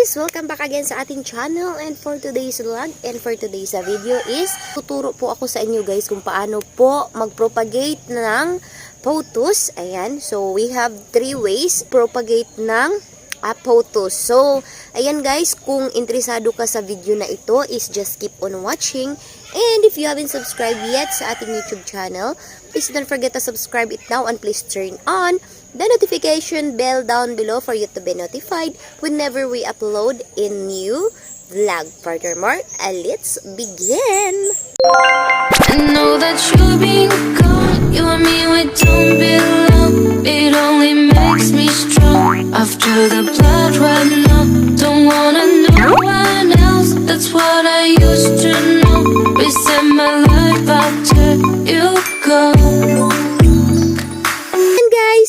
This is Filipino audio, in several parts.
guys! Welcome back again sa ating channel, and for today's vlog and for today's video is tuturo po ako sa inyo guys kung paano po mag-propagate ng photos. Ayan, so we have 3 ways propagate ng photos. So, ayan guys, kung interesado ka sa video na ito is just keep on watching. And if you haven't subscribed yet sa ating YouTube channel, please don't forget to subscribe it now and please turn on the notification bell down below for you to be notified whenever we upload a new vlog. Furthermore, let's begin! I know that you're being gone. You and me, we don't belong. It only makes me strong. After the blood right now, don't wanna know one else. That's what I used to know. Reset my life after you go.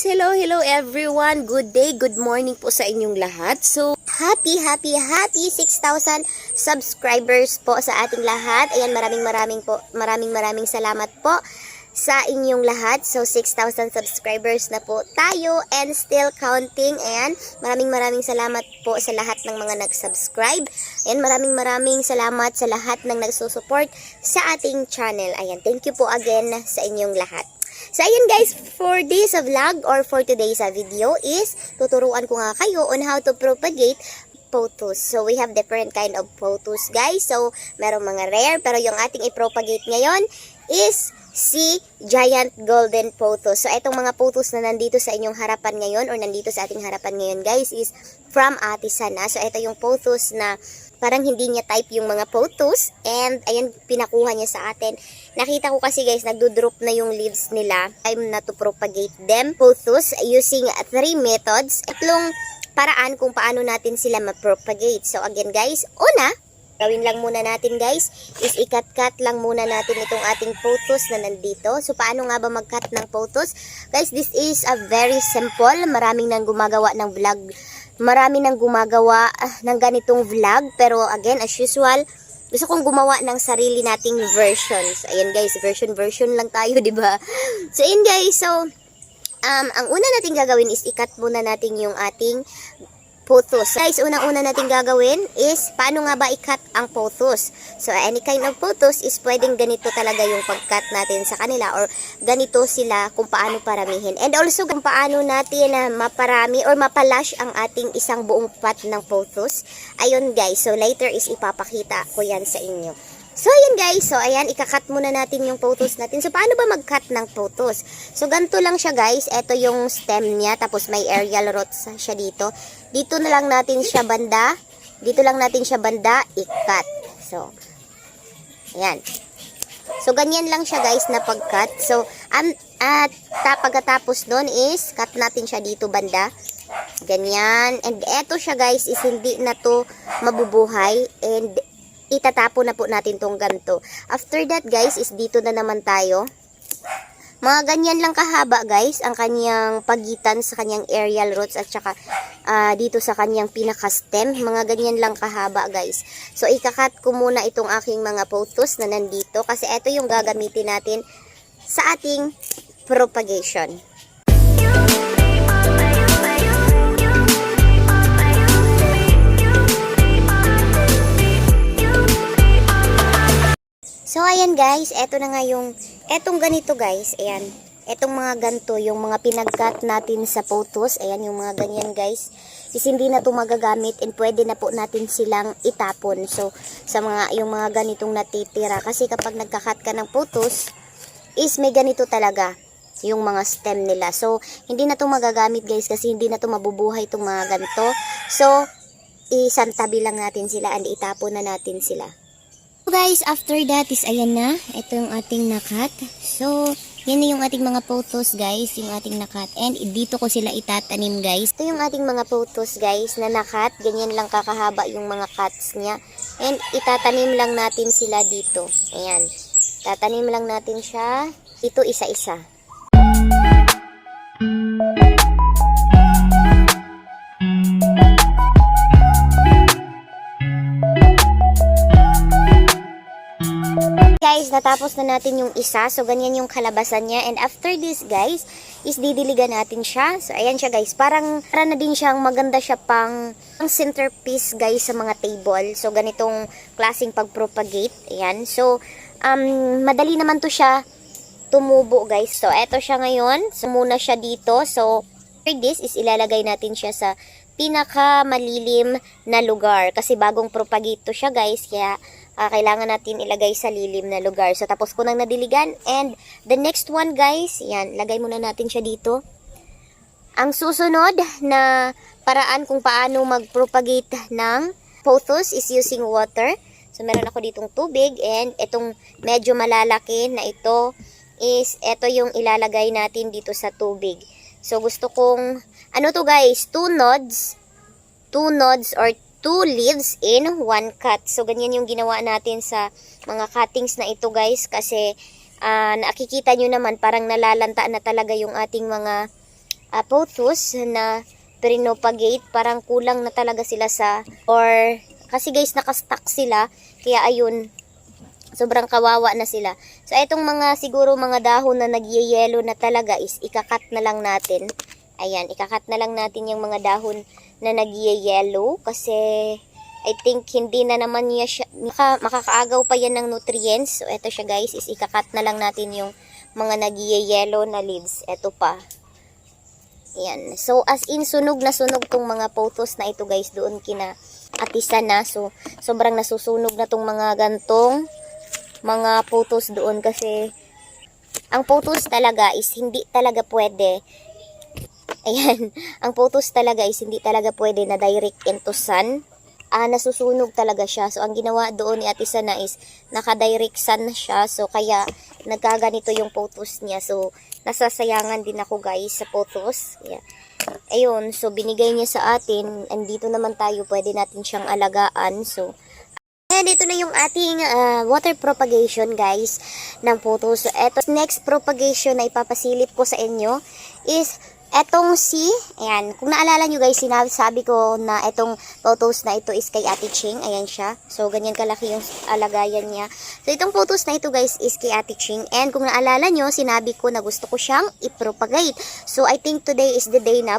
Hello everyone. Good day, good morning po sa inyong lahat. So, happy 6,000 subscribers po sa ating lahat. Ayan, maraming salamat po sa inyong lahat. So, 6,000 subscribers na po tayo and still counting. Ayan, maraming salamat po sa lahat ng mga nag-subscribe. Ayan, maraming salamat sa lahat ng nagsusupport sa ating channel. Ayan, thank you po again sa inyong lahat. So, ayan guys, for this vlog or for today's video is tuturuan ko nga kayo on how to propagate photos. So, we have different kind of photos guys. So, merong mga rare, pero yung ating i-propagate ngayon is si Giant Golden Photos. So, itong mga photos na nandito sa inyong harapan ngayon or nandito sa ating harapan ngayon guys is from Ate Sana. So, ito yung photos na parang hindi niya type yung mga photos and ayan, pinakuha niya sa atin. Nakita ko kasi guys, nagdo-drop na yung leaves nila. Time na to propagate them photos using 3 methods. Itlong paraan kung paano natin sila ma-propagate. So again guys, una, gawin lang muna natin guys is i-cut lang muna natin itong ating photos na nandito. So paano nga ba mag-cut ng photos? Guys, this is a very simple. Maraming nang gumagawa ng vlog. Marami nang gumagawa ng ganitong vlog. Pero again, as usual, gusto kong gumawa ng sarili nating versions. Ayan guys, version lang tayo, di ba? So ayan guys, so ang una nating gagawin is i-cut muna natin yung ating photos. Guys, unang-una natin gagawin is paano nga ba i-cut ang photos. So, any kind of photos is pwedeng ganito talaga yung pag-cut natin sa kanila or ganito sila kung paano paramihin. And also, kung paano natin maparami or mapalash ang ating isang buong pot ng photos. Ayun guys, so later is ipapakita ko yan sa inyo. So, ayan guys. So, ayan, ikakat muna natin yung photos natin. So, paano ba mag-cut ng photos? So, ganito lang siya guys. Ito yung stem niya. Tapos, may aerial roots siya dito. Dito na lang natin siya banda. Dito lang natin siya banda. I-cut. So, ayan. So, ganyan lang siya guys na pag-cut. So, at pagkatapos nun is, cut natin siya dito banda. Ganyan. And eto siya guys is hindi na to mabubuhay. And itatapon na po natin tong ganito. After that guys is dito na naman tayo. Mga ganyan lang kahaba guys ang kanyang pagitan sa kanyang aerial roots at saka dito sa kanyang pinaka-stem. Mga ganyan lang kahaba guys. So ikakat ko muna itong aking mga photos na nandito kasi ito yung gagamitin natin sa ating propagation. So, ayan guys, eto na nga yung, etong ganito guys, ayan, etong mga ganito, yung mga pinag-cut natin sa photos, ayan, yung mga ganyan guys, is hindi na ito magagamit and pwede na po natin silang itapon. So, sa mga, yung mga ganitong natitira, kasi kapag nagka-cut ka ng photos, is may ganito talaga, yung mga stem nila. So, hindi na ito magagamit guys, kasi hindi na ito mabubuhay itong mga ganito. So, isantabi lang natin sila and itapon na natin sila. So guys, after that is ayan na, ito yung ating nakat. So, yan na yung ating mga photos guys, yung ating nakat. And dito ko sila itatanim guys. Ito yung ating mga photos guys na nakat. Ganyan lang kakahaba yung mga cuts niya. And itatanim lang natin sila dito. Ayan. Tatanim lang natin siya. Ito isa-isa. guys, natapos na natin yung isa. So, ganyan yung kalabasan niya. And after this, guys, is didiligan natin siya. So, ayan siya, guys. Para na din siyang maganda siya pang centerpiece, guys, sa mga table. So, ganitong klaseng pag-propagate. Ayan. So, madali naman to siya tumubo, guys. So, eto siya ngayon. So, muna siya dito. So, after this, is ilalagay natin siya sa pinaka malilim na lugar. Kasi bagong propagate to siya, guys. Kaya, kailangan natin ilagay sa lilim na lugar. So, tapos ko nang nadiligan. And, the next one, guys, yan, lagay muna natin siya dito. Ang susunod na paraan kung paano mag-propagate ng pothos is using water. So, meron ako ditong tubig. And, itong medyo malalaki na ito is, ito yung ilalagay natin dito sa tubig. So, gusto kong, ano to guys, 2 nodes or 2 leaves in 1 cut. So, ganyan yung ginawa natin sa mga cuttings na ito, guys. Kasi, nakikita nyo naman, parang nalalanta na talaga yung ating mga pothos na pinopagate. Parang kulang na talaga sila kasi guys, nakastack sila. Kaya, ayun, sobrang kawawa na sila. So, itong siguro mga dahon na nagyayelo na talaga is ikakat na lang natin. Ayan, ikakat na lang natin yung mga dahon na nagyayelo kasi I think hindi na naman niya siya, makakaagaw pa yan ng nutrients. So, ito siya guys, is ikakat na lang natin yung mga nagyayelo na leaves. Ito pa. Ayan. So, as in, sunog na sunog tong mga pothos na ito guys, doon kinaatisan na. So, sobrang nasusunog na tong mga gantong mga pothos doon kasi ang pothos talaga is hindi talaga pwede. Ayan, ang pothos talaga is hindi talaga pwede na direct into sun. Nasusunog talaga siya. So, ang ginawa doon ni Ate Sana is naka-direct sun siya. So, kaya nagkaganito yung pothos niya. So, nasasayangan din ako guys sa pothos. Yeah. Ayun, so binigay niya sa atin. And dito naman tayo, pwede natin siyang alagaan. So, ayan, dito na yung ating water propagation guys ng pothos. So, eto, next propagation na ipapasilip ko sa inyo is etong ayan, kung naalala nyo guys, sinabi ko na etong pothos na ito is kay Ate Ching. Ayan siya. So, ganyan kalaki yung alagayan niya. So, itong pothos na ito guys is kay Ate Ching. And kung naalala nyo, sinabi ko na gusto ko siyang i-propagate. So, I think today is the day na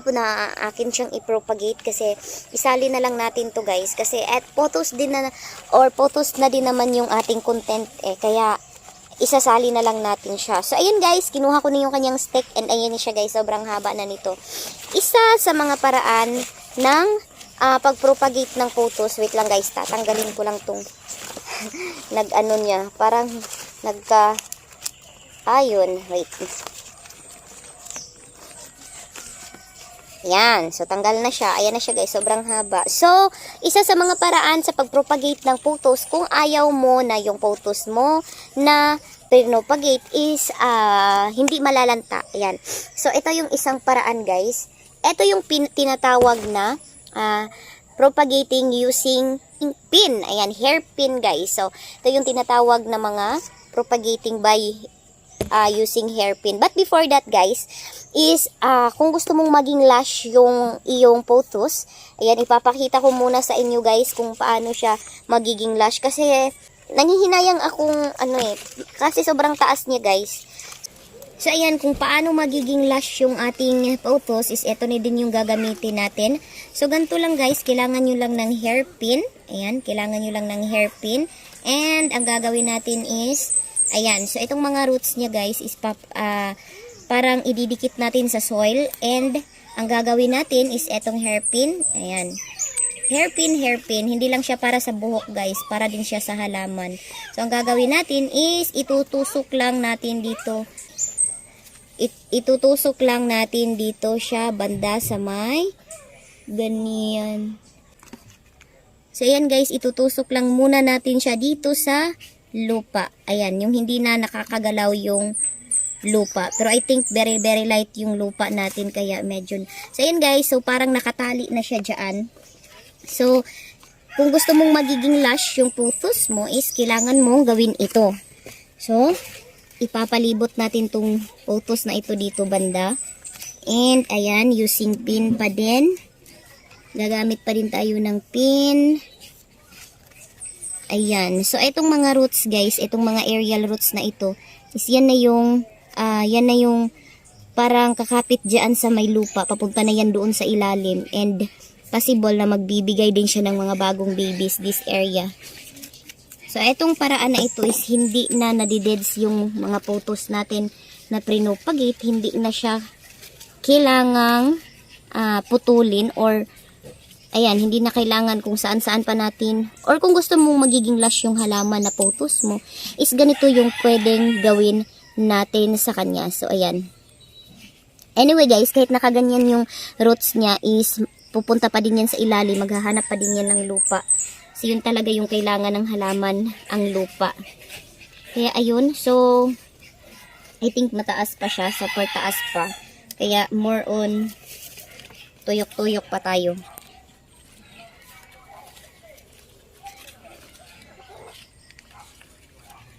akin siyang i-propagate kasi isali na lang natin to guys. Kasi pothos din na, or pothos na din naman yung ating content kaya isasali na lang natin siya. So, ayun guys, kinuha ko na yung kanyang stick and ayun siya guys, sobrang haba na nito. Isa sa mga paraan ng pag-propagate ng pothos. Wait lang guys, tatanggalin ko lang tong nag-ano niya. Parang ayun, wait. Yan. So, tanggal na siya. Ayan na siya guys. Sobrang haba. So, isa sa mga paraan sa pag-propagate ng pothos, kung ayaw mo na yung pothos mo na pinopagate is hindi malalanta. Ayan. So, ito yung isang paraan guys. Ito yung tinatawag na propagating using pin. Ayan. Hairpin guys. So, ito yung tinatawag na mga propagating by using hairpin. But before that guys, is kung gusto mong maging lush yung iyong pothos, ayan, ipapakita ko muna sa inyo guys kung paano siya magiging lush. Kasi nangihinayang akong kasi sobrang taas niya guys. So ayan, kung paano magiging lush yung ating pothos is eto na din yung gagamitin natin. So ganito lang guys, kailangan nyo lang ng hairpin. Ayan, kailangan nyo lang ng hairpin. And ang gagawin natin is ayan, so itong mga roots niya guys is parang ididikit natin sa soil. And ang gagawin natin is etong hairpin. Ayan. Hairpin. Hindi lang siya para sa buhok guys. Para din siya sa halaman. So ang gagawin natin is itutusok lang natin dito. Itutusok lang natin dito siya banda sa may ganyan. So ayan guys, itutusok lang muna natin siya dito sa lupa. Ayan, yung hindi na nakakagalaw yung lupa. Pero I think very very light yung lupa natin kaya medyo. So ayan guys, so parang nakatali na siya dyan. So kung gusto mong magiging lush yung pothos mo is kailangan mong gawin ito. So ipapalibot natin tong pothos na ito dito banda. And ayan, using pin pa din. Gagamit pa din tayo ng pin. Ayan. So, itong mga roots guys, itong mga aerial roots na ito, is yan na yung parang kakapit dyan sa may lupa. Papunta na yan doon sa ilalim. And possible na magbibigay din siya ng mga bagong babies this area. So, itong paraan na ito is hindi na nadideds yung mga photos natin na pinopagate. Hindi na siya kailangang putulin or ayan, hindi na kailangan kung saan-saan pa natin or kung gusto mong magiging lush yung halaman na photos mo is ganito yung pwedeng gawin natin sa kanya. So, ayan. Anyway guys, kahit nakaganyan yung roots niya is pupunta pa din yan sa ilalim, maghahanap pa din yan ng lupa. So, yun talaga yung kailangan ng halaman, ang lupa. Kaya, ayun. So, I think mataas pa siya. Super taas pa. Kaya, more on tuyok-tuyok pa tayo.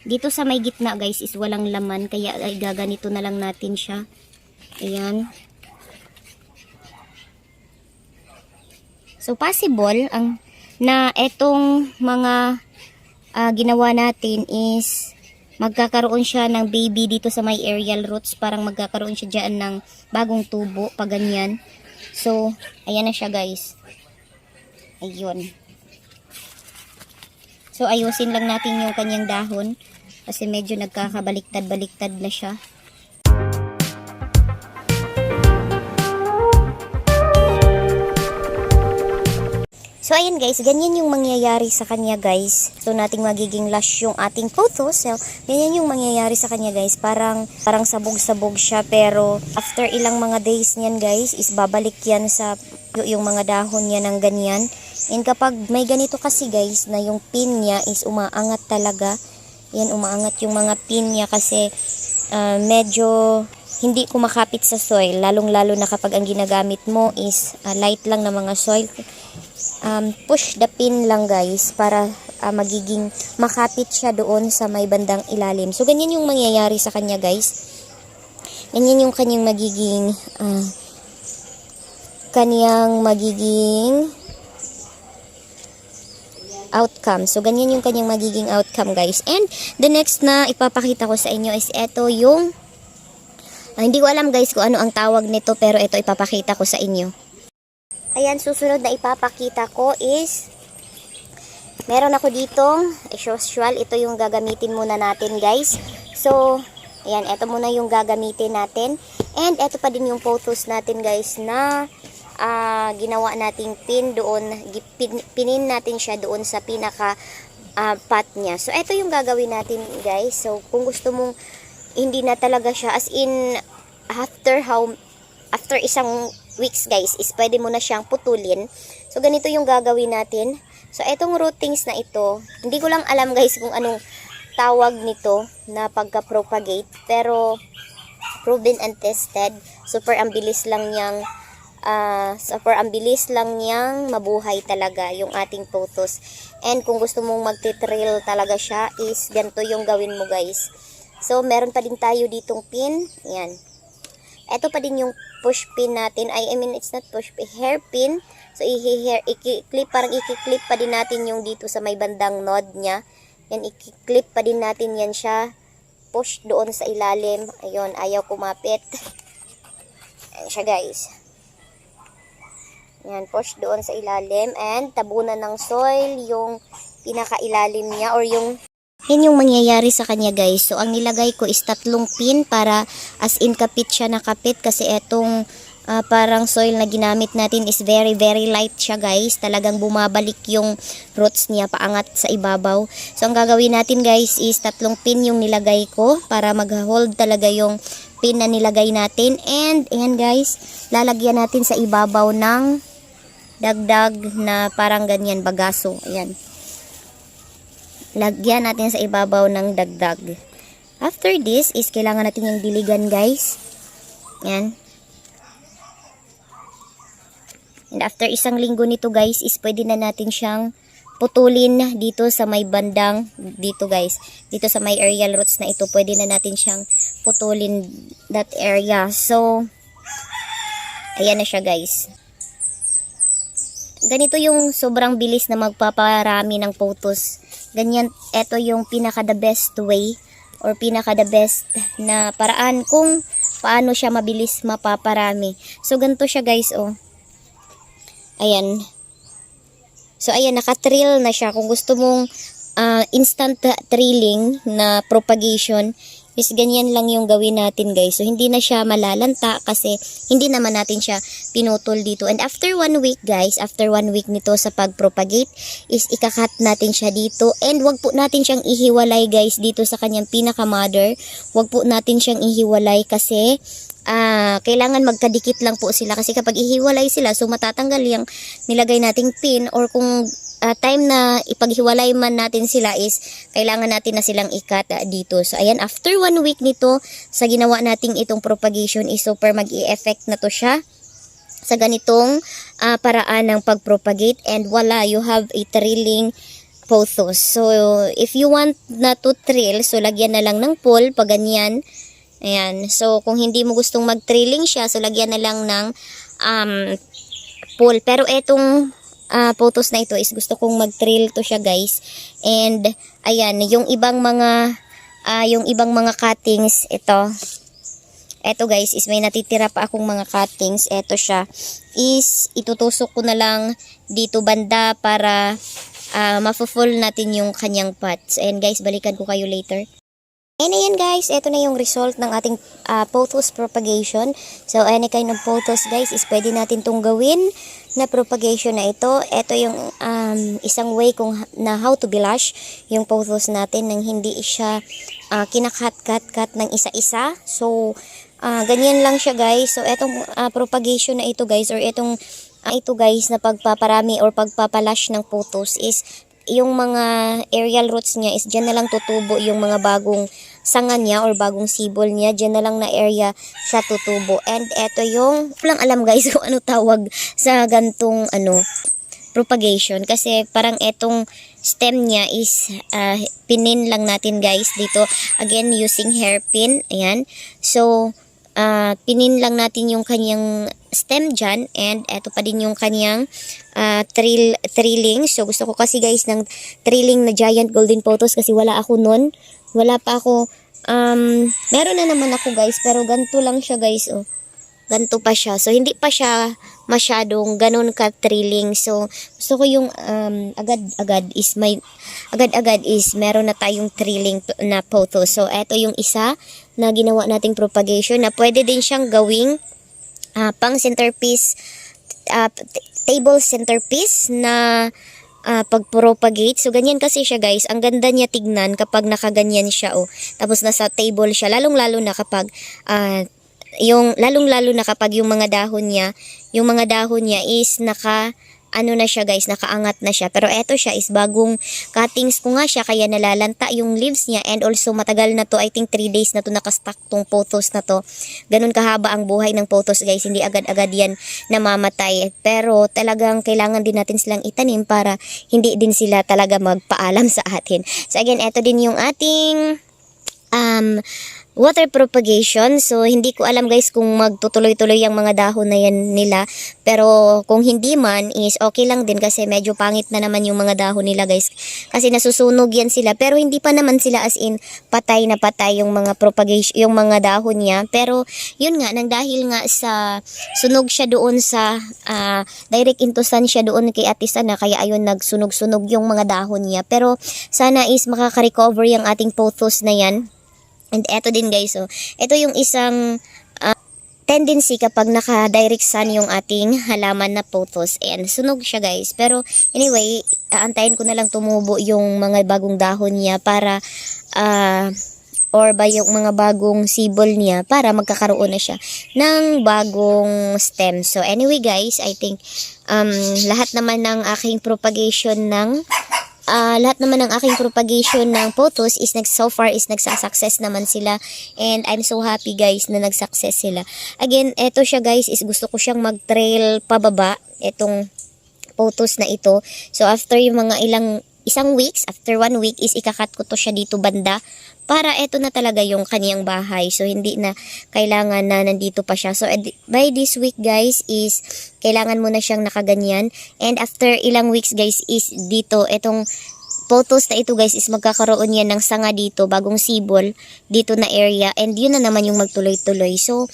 Dito sa may gitna guys is walang laman. Kaya, ay gaganito na lang natin siya. Ayan. So, possible na etong mga ginawa natin is magkakaroon siya ng baby dito sa may aerial roots. Parang magkakaroon siya dyan ng bagong tubo, pa ganyan. So, ayan na siya guys. Ayun. So, ayusin lang natin yung kanyang dahon. Kasi medyo nagkakabaliktad-baliktad na siya. So, ayan guys, ganyan yung mangyayari sa kanya guys. So, nating magiging lush yung ating photos. So, ganyan yung mangyayari sa kanya guys. Parang sabog-sabog siya. Pero, after ilang mga days niyan guys, is babalik yan sa yung mga dahon niya ng ganyan. And kapag may ganito kasi guys, na yung pin niya is umaangat talaga. Yan, umaangat yung mga pin niya kasi medyo hindi kumakapit sa soil. Lalong-lalo na kapag ang ginagamit mo is light lang na mga soil. Push the pin lang guys para magiging makapit siya doon sa may bandang ilalim. So, ganyan yung mangyayari sa kanya guys. Ganyan yung kanyang magiging outcome. So, ganyan yung kanyang magiging outcome guys. And the next na ipapakita ko sa inyo is ito yung hindi ko alam guys kung ano ang tawag nito, pero ito ipapakita ko sa inyo. Ayan, susunod na ipapakita ko is meron ako ditong as usual, ito yung gagamitin muna natin guys. So, ayan, ito muna yung gagamitin natin. And ito pa din yung photos natin guys na ginawa nating pin doon, pinin natin siya doon sa pinaka pot niya. So, ito yung gagawin natin guys. So, kung gusto mong hindi na talaga siya as in after isang weeks guys is pwede mo na siyang putulin. So, ganito yung gagawin natin. So, etong rootings na ito, hindi ko lang alam guys kung anong tawag nito na pagka-propagate. Pero, proven and tested. Super ang bilis lang niyang mabuhay talaga yung ating photos. And kung gusto mong magtitrail talaga siya is ganito yung gawin mo guys. So, meron pa din tayo ditong pin. Ayan. Ito pa din yung push pin natin. I mean, it's not push pin, hair pin. So, parang i-clip pa din natin yung dito sa may bandang node niya. Yan, i-clip pa din natin yan siya. Push doon sa ilalim. Ayun, ayaw kumapit. Ayan siya guys. Yan, push doon sa ilalim. And tabunan ng soil yung pinakailalim niya or yung yun yung mangyayari sa kanya guys. So, ang nilagay ko is 3 pin para as in kapit siya nakapit kasi etong parang soil na ginamit natin is very very light siya guys. Talagang bumabalik yung roots niya paangat sa ibabaw. So, ang gagawin natin guys is 3 pin yung nilagay ko para mag-hold talaga yung pin na nilagay natin. And, ayan guys, lalagyan natin sa ibabaw ng dagdag na parang ganyan, bagaso. Ayan. Lagyan natin sa ibabaw ng dagdag. After this is kailangan natin yung diligan guys. Yan. And after 1 linggo nito guys is pwede na natin siyang putulin dito sa may bandang dito guys. Dito sa may aerial roots na ito pwede na natin siyang putulin that area. So, ayan na siya guys. ganito yung sobrang bilis na magpaparami ng photos. Ganyan, ito yung pinaka the best way or pinaka the best na paraan kung paano siya mabilis mapaparami. So ganito siya guys, oh. Ayan. So ayan, naka-trill na siya. Kung gusto mong instant trilling na propagation, is ganyan lang yung gawin natin guys. So hindi na siya malalanta kasi hindi naman natin siya pinutol dito. And after 1 week guys, after 1 week nito sa pag-propagate, is ikakat natin siya dito. And wag po natin siyang ihiwalay guys dito sa kanyang pinaka-mother. Wag po natin siyang ihiwalay kasi kailangan magkadikit lang po sila. Kasi kapag ihiwalay sila, so matatanggal yung nilagay nating pin, or kung time na ipaghiwalay man natin sila is kailangan natin na silang ikat dito. So ayan, after 1 week nito sa ginawa nating itong propagation is super mag-i-effect na to siya sa ganitong paraan ng pag-propagate, and voila, you have a trilling pothos. So if you want na to trill, so lagyan na lang ng pole pag ganyan. Ayan, so kung hindi mo gustong mag-trilling siya, so lagyan na lang ng pole. Pero etong photos na ito is gusto kong mag-trill to siya guys. And ayan, yung ibang mga cuttings, ito guys is may natitira pa akong mga cuttings. Ito siya is itutusok ko na lang dito banda para mafo-full natin yung kanyang pots. And guys, balikan ko kayo later. And ayan guys, ito na yung result ng ating pothos propagation. So any kind of pothos guys is pwede natin tong gawin na propagation na ito. Ito yung isang way kung na how to blush yung pothos natin nang hindi siya kinakat-kat ng isa-isa. So ganyan lang siya guys. So etong propagation na ito guys, or ito guys na pagpaparami or pagpapalash ng pothos is yung mga aerial roots niya is dyan na lang tutubo yung mga bagong sanga niya or bagong sibol niya. Dyan na lang na area siya tutubo. And eto yung, walang alam guys kung ano tawag sa gantong propagation. Kasi parang etong stem niya is pinin lang natin guys dito. Again, using hairpin. Ayan. So, pinin lang natin yung kanyang stem dyan, and eto pa din yung kanyang trilling. So gusto ko kasi guys ng trilling na giant golden pothos kasi wala ako nun. Wala pa ako, meron na naman ako guys, pero ganito lang siya guys, oh. Ganito pa siya. So hindi pa siya masyadong ganun ka trilling. So gusto ko yung agad-agad is meron na tayong trilling na pothos. So eto yung isa na ginawa nating propagation na pwede din siyang gawing pang centerpiece, table centerpiece na pag-propagate. So ganyan kasi siya guys. Ang ganda niya tignan kapag nakaganyan siya, oh. Tapos nasa table siya, lalong-lalo na kapag yung mga dahon niya is na siya guys, nakaangat na siya. Pero eto siya is bagong cuttings ko nga siya, kaya nalalanta yung leaves niya. And also matagal na to, I think 3 days na to nakastack tong pothos na to. Ganun kahaba ang buhay ng pothos guys, hindi agad-agad yan namamatay. Pero talagang kailangan din natin silang itanim para hindi din sila talaga magpaalam sa atin. So again, eto din yung ating water propagation. So hindi ko alam guys kung magtutuloy-tuloy yung mga dahon na yan nila, pero kung hindi man is okay lang din kasi medyo pangit na naman yung mga dahon nila guys, kasi nasusunog yan sila, pero hindi pa naman sila as in patay na patay yung mga propagation, yung mga dahon niya. Pero yun nga, nang dahil nga sa sunog siya doon sa direct into sun siya doon kay Ate Sana, kaya ayun nagsunog-sunog yung mga dahon niya. Pero sana is makaka-recover yung ating pothos na yan. And eto din guys, so ito yung isang tendency kapag naka-direct sun yung ating halaman na pothos, and sunog siya guys. Pero anyway, aantayin ko na lang tumubo yung mga bagong dahon niya para yung mga bagong sibol niya para magkakaroon na siya ng bagong stem. So anyway guys, I think lahat naman ng aking propagation ng pothos is so far is nagsa-success naman sila, and I'm so happy guys na nag-success sila. Again, eto siya guys is gusto ko siyang mag-trail pababa, etong pothos na ito. So after yung mga ilang isang weeks, after 1 week is ikakat ko to siya dito banda para eto na talaga yung kaniyang bahay. So hindi na kailangan na nandito pa siya. So by this week guys is kailangan mo na siyang nakaganyan, and after ilang weeks guys is dito etong photos na ito guys is magkakaroon yan ng sanga dito, bagong sibol dito na area, and yun na naman yung magtuloy-tuloy. So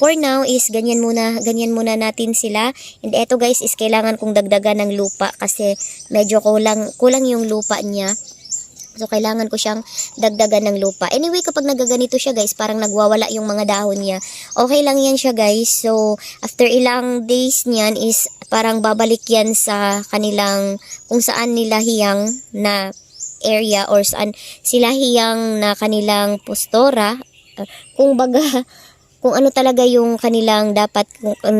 for now is ganyan muna natin sila. And eto guys is kailangan kong dagdagan ng lupa kasi medyo kulang yung lupa niya. So kailangan ko siyang dagdagan ng lupa. Anyway, kapag nagaganito siya guys, parang nagwawala yung mga dahon niya. Okay lang yan siya guys. So after ilang days niyan is parang babalik yan sa kanilang kung saan nila hiyang na area or saan sila hiyang na kanilang postura. Kung baga kung ano talaga yung kanilang dapat, kung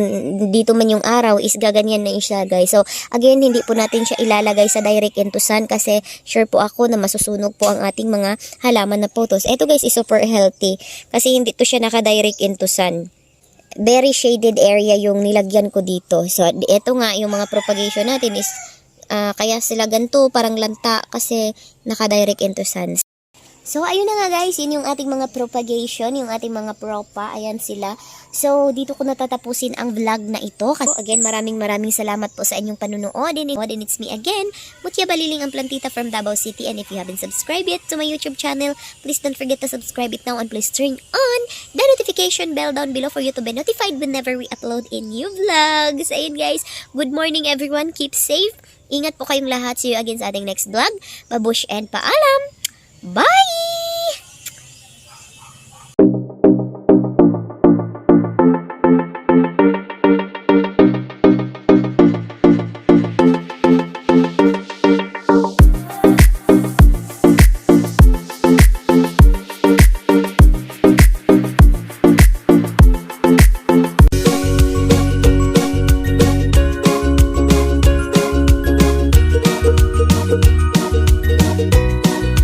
dito man yung araw is gaganyan na siya guys. So again, hindi po natin siya ilalagay sa direct into sun kasi sure po ako na masusunog po ang ating mga halaman na photos. Ito guys is super healthy kasi hindi to siya naka-direct into sun. Very shaded area yung nilagyan ko dito. So ito nga yung mga propagation natin is kaya sila ganito parang lanta kasi naka-direct into sun. So, ayun na nga guys, yun yung ating mga propagation, yung ating mga propa, ayan sila. So, dito ko natatapusin ang vlog na ito. So, again, maraming salamat po sa inyong panunood. And it's me again, Mutya Baliling, ang plantita from Davao City. And if you haven't subscribed yet to my YouTube channel, please don't forget to subscribe it now and please turn on the notification bell down below for you to be notified whenever we upload a new vlogs. Ayun guys, good morning everyone, keep safe. Ingat po kayong lahat. See you again sa ating next vlog. Babush and paalam! Bye!